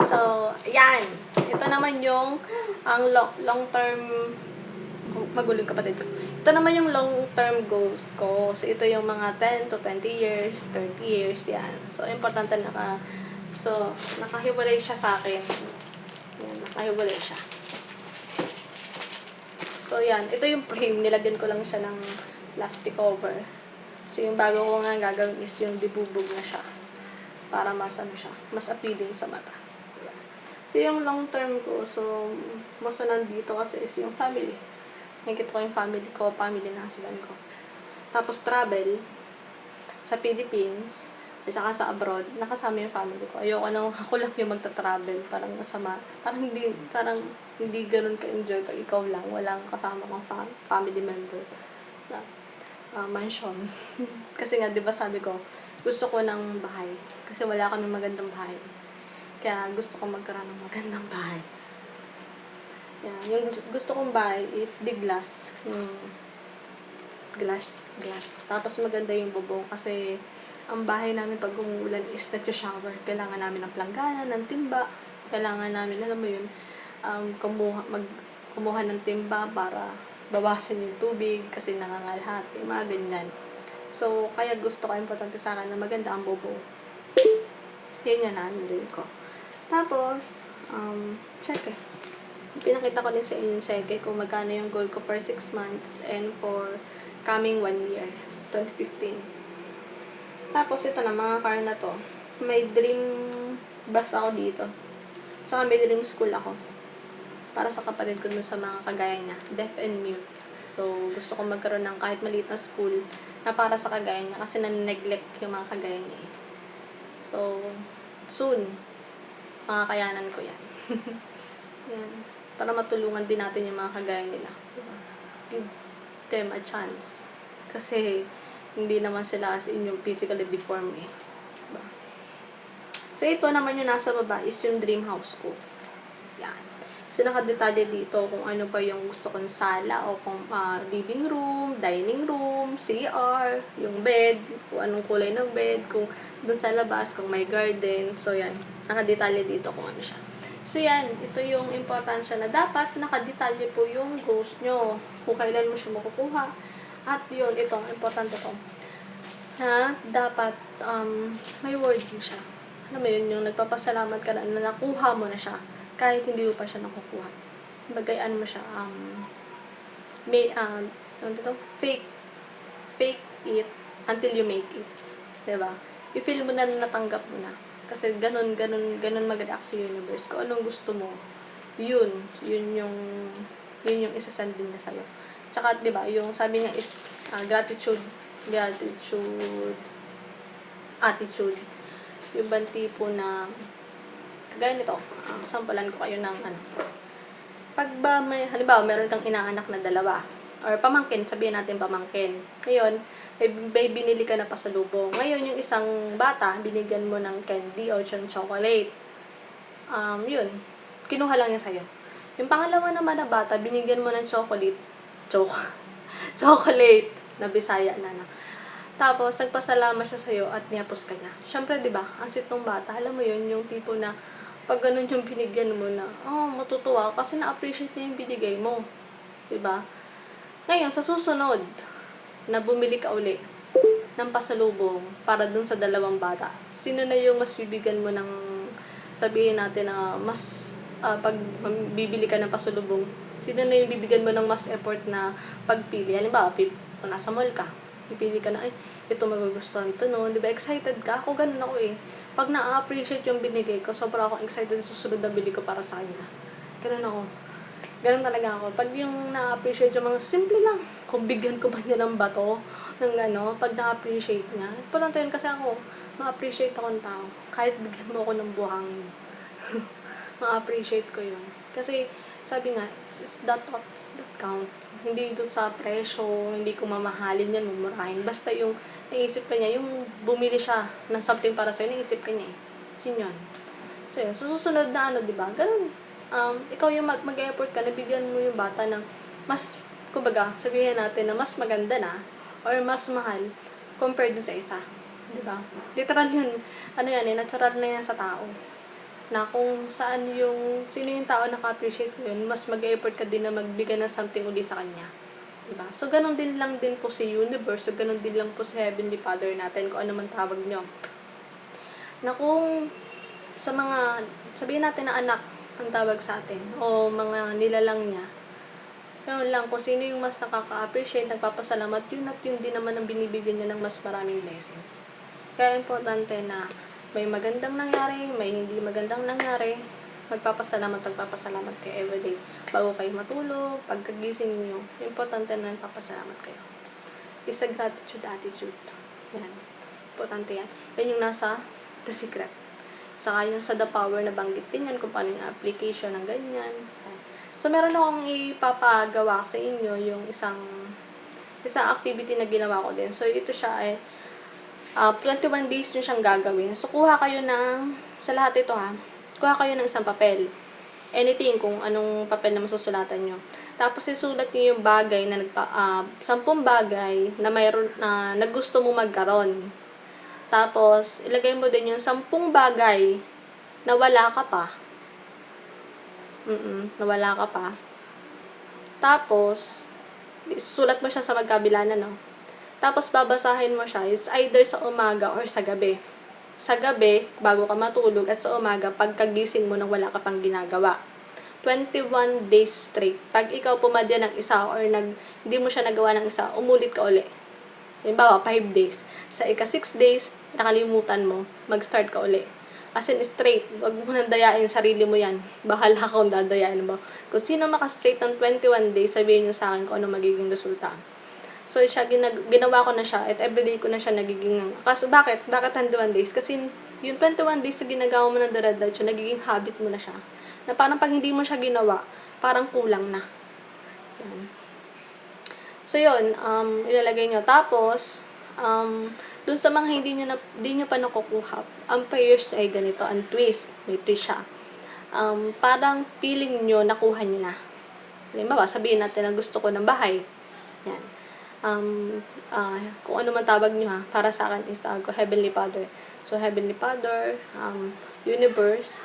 So, yan. Ito naman yung ang long-term magulong kapatid ko. Ito naman yung long-term goals ko. So, ito yung mga 10 to 20 years, 30 years, yan. So, importante nakahiwalay siya sa akin. Yan, nakahiwalay siya. So, yan. Ito yung frame. Nilagyan ko lang siya ng plastic cover. So, yung bago ko nga gagawin is yung dibubog na siya. Para mas appealing sa mata. So, yung long term ko, so, most nandito kasi is yung family. Nakikita ko yung family ko, family ng husband ko. Tapos, travel sa Philippines, at saka sa abroad, nakasama yung family ko. Ayoko nang ako lang yung magta-travel, parang masama. Parang hindi ganun ka-enjoy pag ikaw lang, walang kasama kang family member. Mansion. Kasi nga, di ba sabi ko, gusto ko ng bahay. Kasi wala kami magandang bahay. Kaya gusto ko magkaroon ng magandang bahay. Yan. Yung gusto kong bahay is big glass. Glass. Tapos maganda yung bubong kasi ang bahay namin pag umuulan is nag-shower. Kailangan namin ng planggana, ng timba. Kailangan namin, alam mo yun, kumuha ng timba para bawasan yung tubig kasi nangangalhati. Mga ganyan. So, kaya gusto ko, importante sa akin na maganda ang bubong. Yun yan din ko. Tapos, check pinakita ko din sa inyo check kung magkano yung goal ko for 6 months and for coming 1 year, 2015. Tapos, ito na, mga car na to. May dream bus ako dito. Saka may dream school ako. Para sa kapatid ko dun sa mga kagaya niya, deaf and mute. So, gusto ko magkaroon ng kahit maliit na school na para sa kagaya niya kasi na-neglect yung mga kagaya niya. So, soon, makakayanan ko yan. Yan. Para matulungan din natin yung mga kagaya nila. Give them a chance. Kasi, hindi naman sila as in yung physically deformed eh. Diba? So, ito naman yung nasa baba is yung dream house ko. Yan. So, nakadetalye dito kung ano pa yung gusto kong sala o kung living room, dining room, CR, yung bed, kung anong kulay ng bed, kung doon sa labas, kung may garden. So, yan. Nakadetalye dito kung ano siya. So, yan. Ito yung importansya na dapat nakadetalye po yung goals nyo. Kung kailan mo siya makukuha. At yun, ito, importante to. Na dapat may wording siya. Alam mo yun, yung nagpapasalamat ka na nakuha mo na siya. Kahit hindi mo pa siya nakukuha. Bagayaan mo siya, fake it until you make it. Diba? I-feel mo na natanggap mo na. Kasi ganun mag-react sa universe. Kung anong gusto mo, yun yung isasend din niya sa'yo. Tsaka, diba, yung sabi niya is, gratitude, attitude. Yung bang tipo na, kagaya nito, sampalan ko kayo ng pag ba halimbawa, meron kang inaanak na dalawa, or pamangkin, sabihin natin pamangkin. Ngayon, may binili ka na pasalubong. Ngayon, yung isang bata, binigyan mo ng candy o chocolate. Yun, kinuha lang niya sa'yo. Yung pangalawa naman na bata, binigyan mo ng chocolate na Bisaya na. Tapos, nagpasalamat siya sa'yo at niyapos ka niya. Siyempre, diba, ang sweet ng bata, alam mo yun, yung tipo na, pag ganun yung binigyan mo na, matutuwa kasi na-appreciate niya yung binigay mo. Diba? Ngayon, sa susunod, na bumili ka uli ng pasalubong para dun sa dalawang bata, sino na yung mas bibigyan mo ng, sabihin natin na mas, pag bibili ka ng pasalubong, sino na yung bibigyan mo ng mas effort na pagpili? Halimbawa, kung nasa mall ka, pipili ka na, ito magugustuhan to, no? Diba, excited ka? Ako, ganun ako eh. Pag na-appreciate yung binigay ko, sobra akong excited sa susunod na bili ko para sa kanya. Ganun ako. Ganun talaga ako. Pag yung na-appreciate yung mga simple lang, kung bigyan ko ba niya ng bato, pag na-appreciate niya, importante yun kasi ako, ma-appreciate ako ng tao. Kahit bigyan mo ako ng buhangin. Ma-appreciate ko yun. Kasi, sabi nga, it's that thoughts that count. Hindi dun sa presyo, hindi ko mamahalin yan, mumurahin. Basta yung naisip ka niya, yung bumili siya ng something para sa'yo, naisip ka niya eh. Yun. So yun, sa susunod na diba, ganun. Ikaw yung mag-effort ka, nabigyan mo yung bata ng mas, kumbaga, sabihin natin na mas maganda na, or mas mahal, compared dun sa isa. Diba? Literal yun, natural na yan sa tao. na kung sino yung tao na ka-appreciate mo yun, mas mag-effort ka din na magbigay ng something uli sa kanya. Diba? So, ganun din lang din po si universe, so ganun din lang po si Heavenly Father natin, kung ano man tawag nyo. Na kung sa mga, sabihin natin na anak ang tawag sa atin, o mga nilalang niya, ganun lang, kung sino yung mas nakaka-appreciate, nagpapasalamat, yun at yun din naman ang binibigyan niya ng mas maraming blessing. Kaya importante na may magandang nangyari, may hindi magandang nangyari, magpapasalamat kayo everyday. Bago kayo matulog, pagkagising niyo, importante na nagpapasalamat kayo. Is a gratitude attitude. Yan. Importante yan. Yan yung nasa The Secret. Saka yung sa The Power na banggit din yan kung paano yung application ng ganyan. So, meron akong ipapagawa sa inyo yung isang activity na ginawa ko din. So, ito siya ay 21 days nyo siyang gagawin. So, kuha kayo sa lahat ito kuha kayo ng isang papel. Anything, kung anong papel na masusulatan nyo. Tapos, isulat nyo yung bagay na 10 bagay na mayroon na gusto mo magkaroon. Tapos, ilagay mo din yung 10 bagay na wala ka pa. Nawala ka pa. Tapos, sulat mo siya sa magkabila na, no? Tapos, babasahin mo siya. It's either sa umaga or sa gabi. Sa gabi, bago ka matulog, at sa umaga, pagkagising mo nang wala ka pang ginagawa. 21 days straight. Pag ikaw pumadya ng isa or hindi mo siya nagawa ng isa, umulit ka uli. Halimbawa, 5 days. Sa ika-6 days, nakalimutan mo, mag-start ka uli. As in, straight. Huwag mo nang dayain sarili mo yan. Bahala ka kung dadayain mo. Kung sino maka-straight ng 21 days, sabihin nyo sa akin kung ano magiging resulta. So, ginawa ko na siya at everyday ko na siya nagiging. Kasi bakit? Bakit 21 days? Kasi yung 21 days na ginagawa mo ng dara-diretso, nagiging habit mo na siya. Na parang pag hindi mo siya ginawa, parang kulang na. Yan. So, yun. Ilalagay nyo. Tapos, dun sa mga hindi nyo pa nakukuha, ang prayers ay ganito, ang twist, may twist siya. Parang feeling nyo, nakuha nyo na. Halimbawa, sabihin natin na gusto ko ng bahay. Yan. Kung ano man tawag nyo para sa akin is tawag ko Heavenly Father. So, Heavenly Father, Universe,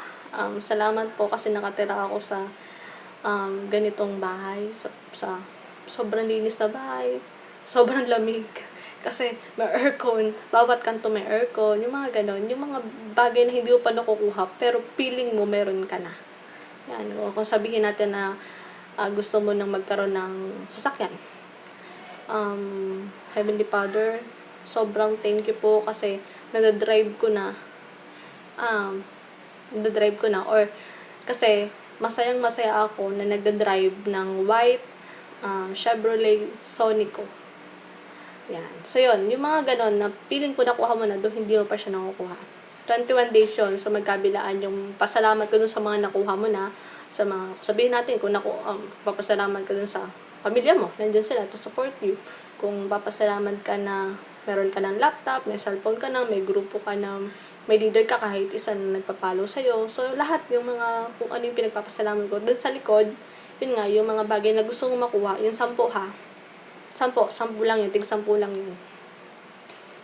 salamat po kasi nakatira ako sa ganitong bahay, sa sobrang linis na bahay, sobrang lamig. Kasi may aircon, bawat kanto may aircon, yung mga ganon, yung mga bagay na hindi mo pa nakukuha, pero feeling mo meron ka na. Yan, kung sabihin natin na gusto mo nang magkaroon ng sasakyan. Heavenly Father, sobrang thank you po kasi nadadrive ko na, or kasi masayang-masaya ako na nagdadrive ng white Chevrolet Sonico. Yan. So, yun. Yung mga ganon na feeling ko nakuha mo na doon, hindi mo pa siya nakukuha. 21 days yun. So, magkabilaan yung pasalamat ko dun sa mga nakuha mo na. Sa mga, sabihin natin, kung papasalamat ka dun sa pamilya mo, nandiyan sila to support you. Kung papasalamat ka na meron ka ng laptop, may cellphone ka na, may grupo ka na, may leader ka kahit isa na nagpapalo sa'yo. So, lahat yung mga, kung ano yung pinagpapasalamat ko. Dun sa likod, yun nga, yung mga bagay na gusto mong makuha, yung 10 10 lang yun, tig 10 lang yun.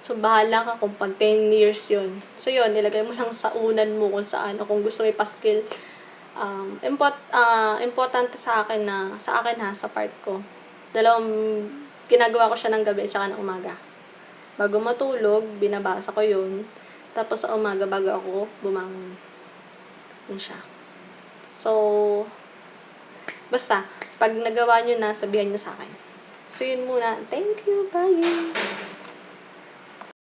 So, bahala ka kung pag 10 years yun. So, yun, nilagay mo lang sa unan mo kung saan, o kung gusto mo ipaskill. Importante sa akin sa part ko. Ginagawa ko siya ng gabi at saka ng umaga. Bago matulog, binabasa ko yun. Tapos sa umaga, bago ako bumangon. Yun siya. So, basta, pag nagawa nyo na, sabihan nyo sa akin. So, yun muna. Thank you. Bye.